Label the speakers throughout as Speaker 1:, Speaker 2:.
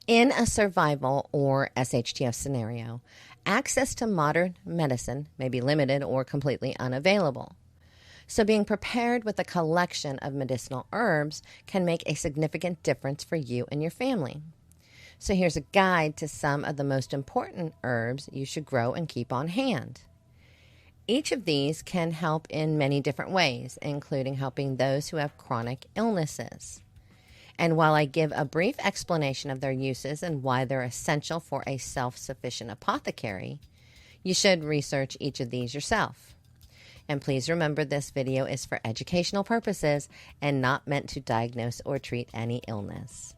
Speaker 1: In a survival or SHTF scenario, access to modern medicine may be limited or completely unavailable. So being prepared with a collection of medicinal herbs can make a significant difference for you and your family. So here's a guide to some of the most important herbs you should grow and keep on hand. Each of these can help in many different ways, including helping those who have chronic illnesses. And while I give a brief explanation of their uses and why they're essential for a self-sufficient apothecary, you should research each of these yourself. And please remember, this video is for educational purposes and not meant to diagnose or treat any illness.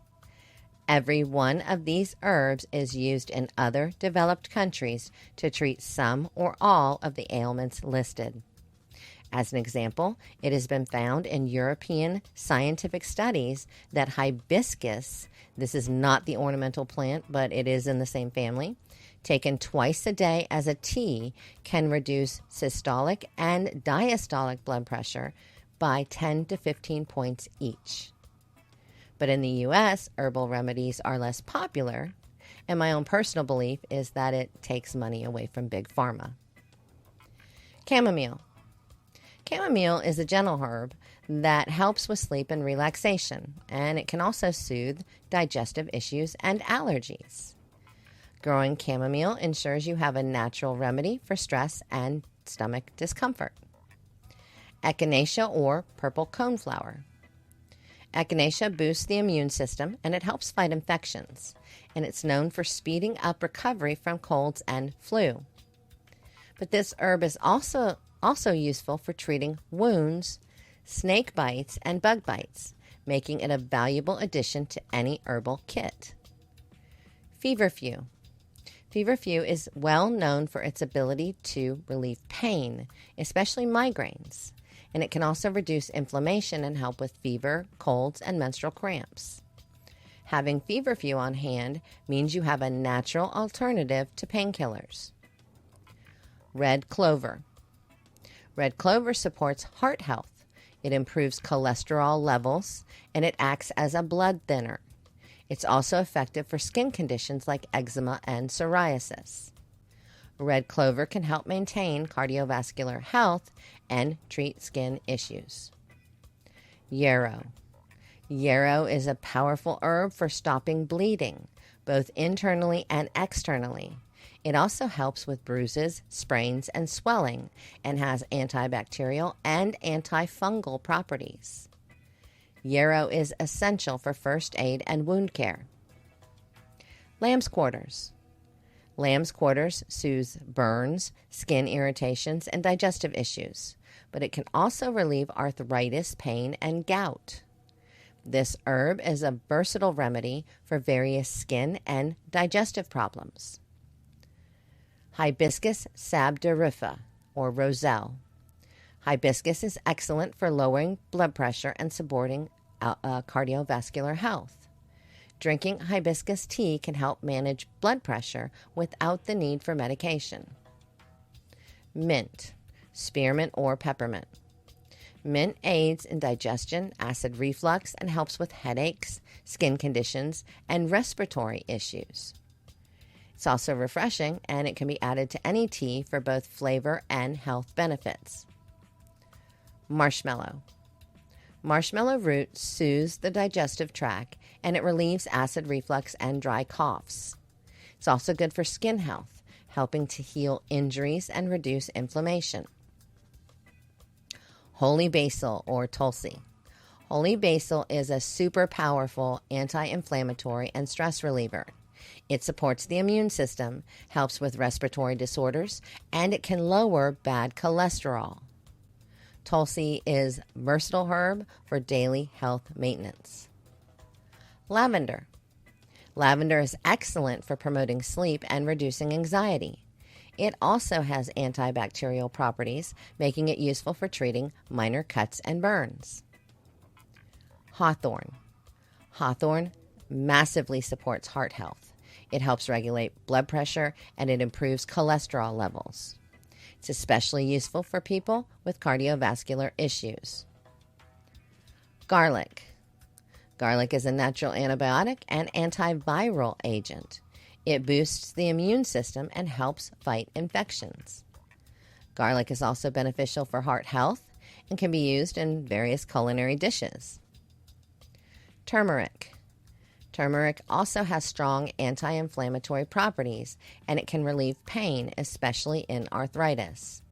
Speaker 1: Every one of these herbs is used in other developed countries to treat some or all of the ailments listed. As an example, it has been found in European scientific studies that hibiscus, this is not the ornamental plant, but it is in the same family, taken twice a day as a tea can reduce systolic and diastolic blood pressure by 10 to 15 points each. But in the U.S., herbal remedies are less popular, and my own personal belief is that it takes money away from big pharma. Chamomile. Chamomile is a gentle herb that helps with sleep and relaxation, and it can also soothe digestive issues and allergies. Growing chamomile ensures you have a natural remedy for stress and stomach discomfort. Echinacea or purple coneflower. Echinacea boosts the immune system and it helps fight infections, and it's known for speeding up recovery from colds and flu. But this herb is also useful for treating wounds, snake bites, and bug bites, making it a valuable addition to any herbal kit. Feverfew. Feverfew is well known for its ability to relieve pain, especially migraines, and it can also reduce inflammation and help with fever, colds, and menstrual cramps. Having feverfew on hand means you have a natural alternative to painkillers. Red clover. Red clover supports heart health. It improves cholesterol levels, and it acts as a blood thinner. It's also effective for skin conditions like eczema and psoriasis. Red clover can help maintain cardiovascular health and treat skin issues. Yarrow. Yarrow is a powerful herb for stopping bleeding, both internally and externally. It also helps with bruises, sprains, and swelling, and has antibacterial and antifungal properties. Yarrow is essential for first aid and wound care. Lamb's quarters. Lamb's quarters soothes burns, skin irritations, and digestive issues, but it can also relieve arthritis, pain, and gout. This herb is a versatile remedy for various skin and digestive problems. Hibiscus sabdariffa, or roselle. Hibiscus is excellent for lowering blood pressure and supporting cardiovascular health. Drinking hibiscus tea can help manage blood pressure without the need for medication. Mint, spearmint, or peppermint. Mint aids in digestion, acid reflux, and helps with headaches, skin conditions, and respiratory issues. It's also refreshing, and it can be added to any tea for both flavor and health benefits. Marshmallow. Marshmallow root soothes the digestive tract, and it relieves acid reflux and dry coughs. It's also good for skin health, helping to heal injuries and reduce inflammation. Holy basil, or tulsi. Holy basil is a super powerful anti-inflammatory and stress reliever. It supports the immune system, helps with respiratory disorders, and it can lower bad cholesterol. Tulsi is a versatile herb for daily health maintenance. Lavender. Lavender is excellent for promoting sleep and reducing anxiety. It also has antibacterial properties, making it useful for treating minor cuts and burns. Hawthorn. Hawthorn massively supports heart health. It helps regulate blood pressure, and it improves cholesterol levels. It's especially useful for people with cardiovascular issues. Garlic. Garlic is a natural antibiotic and antiviral agent. It boosts the immune system and helps fight infections. Garlic is also beneficial for heart health and can be used in various culinary dishes. Turmeric. Turmeric also has strong anti-inflammatory properties, and it can relieve pain, especially in arthritis.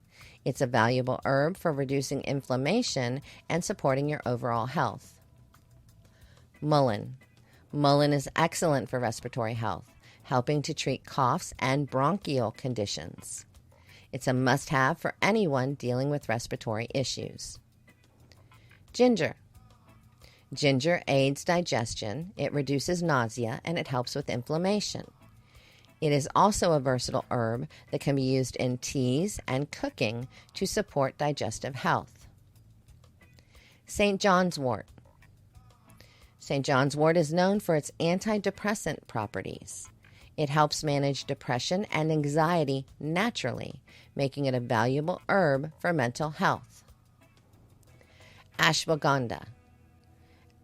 Speaker 1: It's a valuable herb for reducing inflammation and supporting your overall health. Mullein. Mullein is excellent for respiratory health, helping to treat coughs and bronchial conditions. It's a must-have for anyone dealing with respiratory issues. Ginger. Ginger aids digestion, it reduces nausea, and it helps with inflammation. It is also a versatile herb that can be used in teas and cooking to support digestive health. St. John's wort. St. John's wort is known for its antidepressant properties. It helps manage depression and anxiety naturally, making it a valuable herb for mental health. Ashwagandha.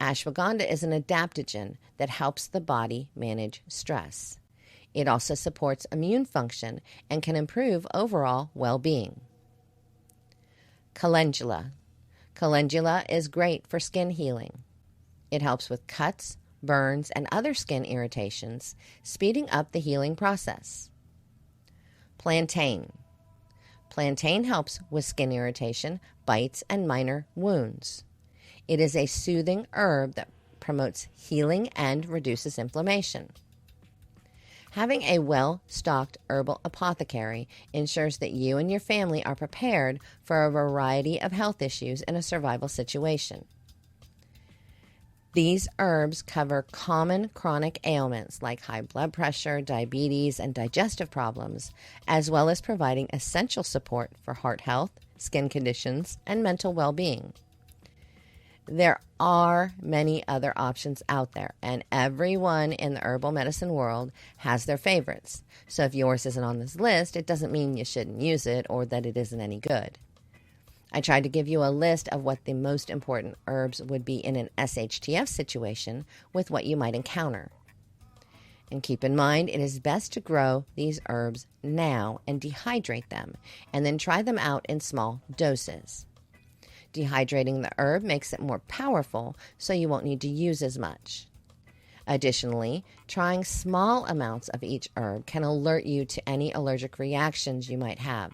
Speaker 1: Ashwagandha is an adaptogen that helps the body manage stress. It also supports immune function and can improve overall well-being. Calendula. Calendula is great for skin healing. It helps with cuts, burns, and other skin irritations, speeding up the healing process. Plantain. Plantain helps with skin irritation, bites, and minor wounds. It is a soothing herb that promotes healing and reduces inflammation. Having a well-stocked herbal apothecary ensures that you and your family are prepared for a variety of health issues in a survival situation. These herbs cover common chronic ailments like high blood pressure, diabetes, and digestive problems, as well as providing essential support for heart health, skin conditions, and mental well-being. There are many other options out there, and everyone in the herbal medicine world has their favorites. So if yours isn't on this list, it doesn't mean you shouldn't use it or that it isn't any good. I tried to give you a list of what the most important herbs would be in an SHTF situation with what you might encounter. And keep in mind, it is best to grow these herbs now and dehydrate them, and then try them out in small doses. Dehydrating the herb makes it more powerful, so you won't need to use as much. Additionally, trying small amounts of each herb can alert you to any allergic reactions you might have.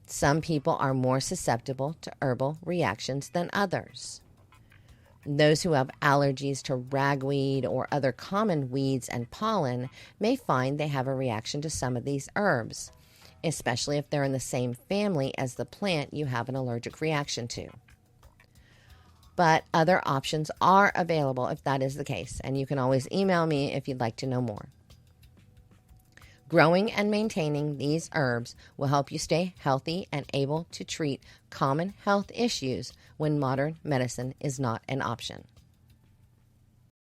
Speaker 1: Some people are more susceptible to herbal reactions than others. Those who have allergies to ragweed or other common weeds and pollen may find they have a reaction to some of these herbs, especially if they're in the same family as the plant you have an allergic reaction to. But other options are available if that is the case, and you can always email me if you'd like to know more. Growing and maintaining these herbs will help you stay healthy and able to treat common health issues when modern medicine is not an option.